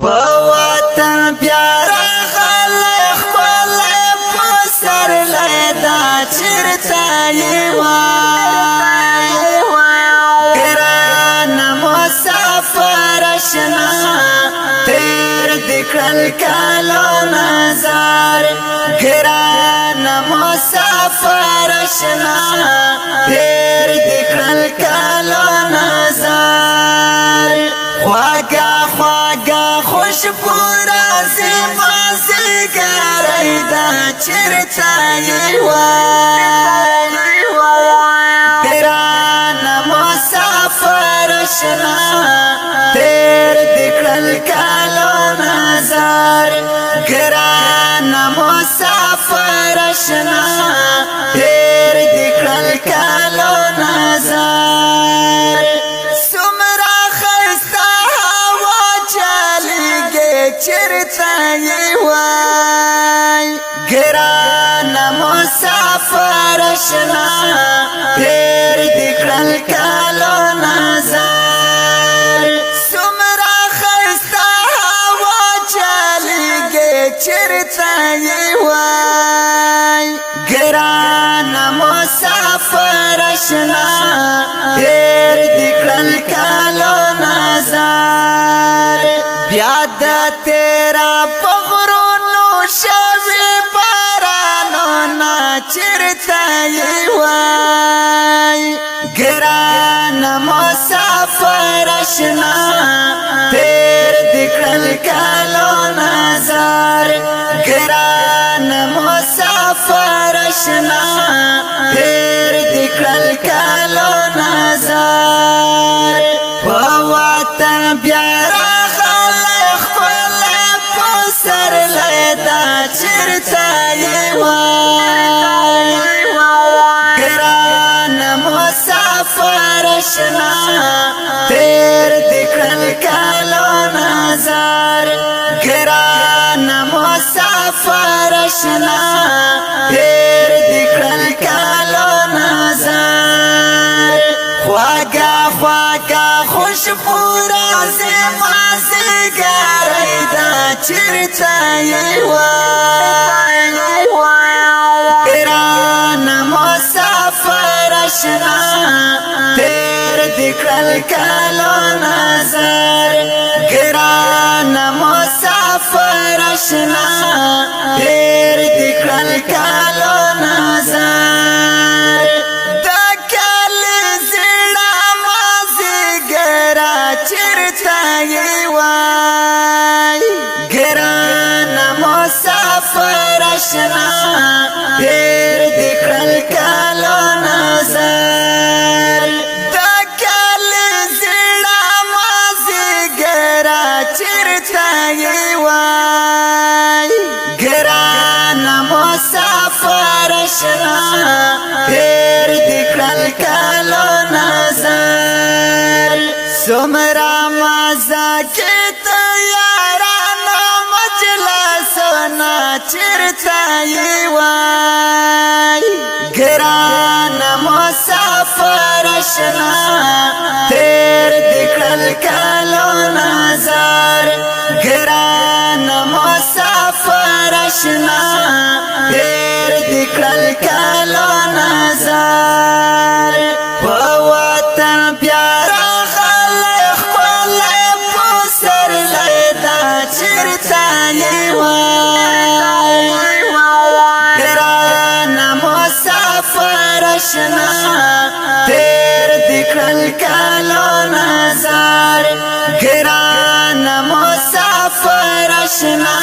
په وطن بیا راغلی ښکلی پسرلی دا چېرته یې وای ګرانه مسافر اشنا تېر دې کړل کلونه زار ګرانه مسافر اشنا تېر دې کړل کلونه زار خواږه خواږه خوشبو راځي مازدیګری دا چېرته یې وای ګرانه مسافر اشنا تېر دې کړل کلونه زار ګرانه مسافر اشنا تېر دې کړل کلونه زار څومره ښایسته هوا چلیږي چېرته یې وای ګرانه مسافر اشنا تېر دې کړل کلونه زار څومره ښایسته هوا چلیږي چېرته یې وای ګرانه مسافر اشنا تېر دې کړل کلونه زار بیا د تیرا په غرونو شوي بارانونه چېرته یې وای ګرانه مسافر اشنا تېر دې کړل کلونه زار ګرانه مسافر اشنا تېر دې کړل کلونه زار په وطن بیا راغلی ښکلی پسرلی دا چېرته یې وای ګرانه مسافر اشنا تېر دې کړل کلونه زار ګرانه مسافر اشنا تېر دې کړل کلونه زار خواږه خواږه خوشبو راځي مازدیګری دا چېرته یې وای ګرانه مسافر اشنا تېر دې کړل کلونه زار ګرانه مسافر اشنا تېر دې کړل کلونه زار د کلي زړه مازدیګره چېرته یې وای ګرانه مسافر اشنا تېر دې کړل کلونه زار د کلي زړه مازدیګره چېرته یې وای ګرانه مسافر اشنا تېر دې کړل کلونه زار څومره مزه کې تیارانه مجلسونه چېرته یې وای ګرانه مسافر اشنا تېر دې کړل کلونه زار ګرانه مسافر اشنا تېر دې کړل کلونه زار په وطن بیا راغلی ښکلی پسرلی دا چېرته یې وای ګرانه مسافر اشنا تېر دې کړل کلونه زار ګرانه مسافر اشنا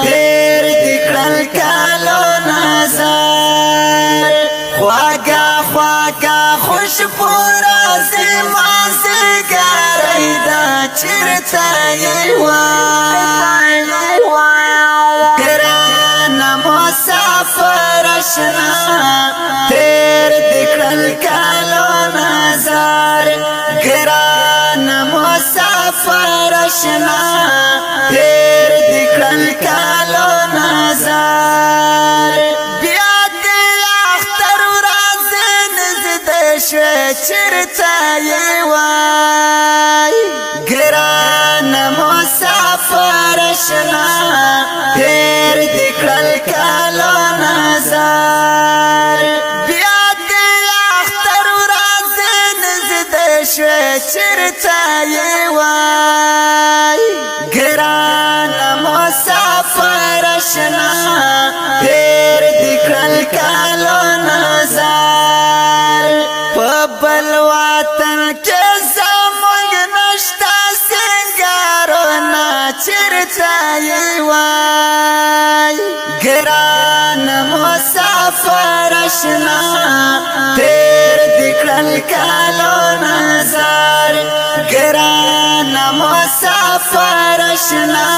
تېر دې کړل کلونه زار خواږه خواږه خوشبو راځي مازدیګری دا چېرته یې وای ګرانه مسافر اشنا تېر دې کړل کلونه زار ګرانه مسافر اشنا تېر دې کړل کلونه زار بیا دې اختر ورځې نږدې شوې چېرته یې وای ګرانه مسافر اشنا تیر دکړل کالو نظر بیا دې اختر ورځ نزد شوه چرته یې وای ګران مسافر اشنا تیر دکړل کالو نظر په بل وطن کې زمونږ نشته سنگارونه چرته یې وای ګران مسافر اشنا تیر دکړل کالو نظر ګران مسافر اشنا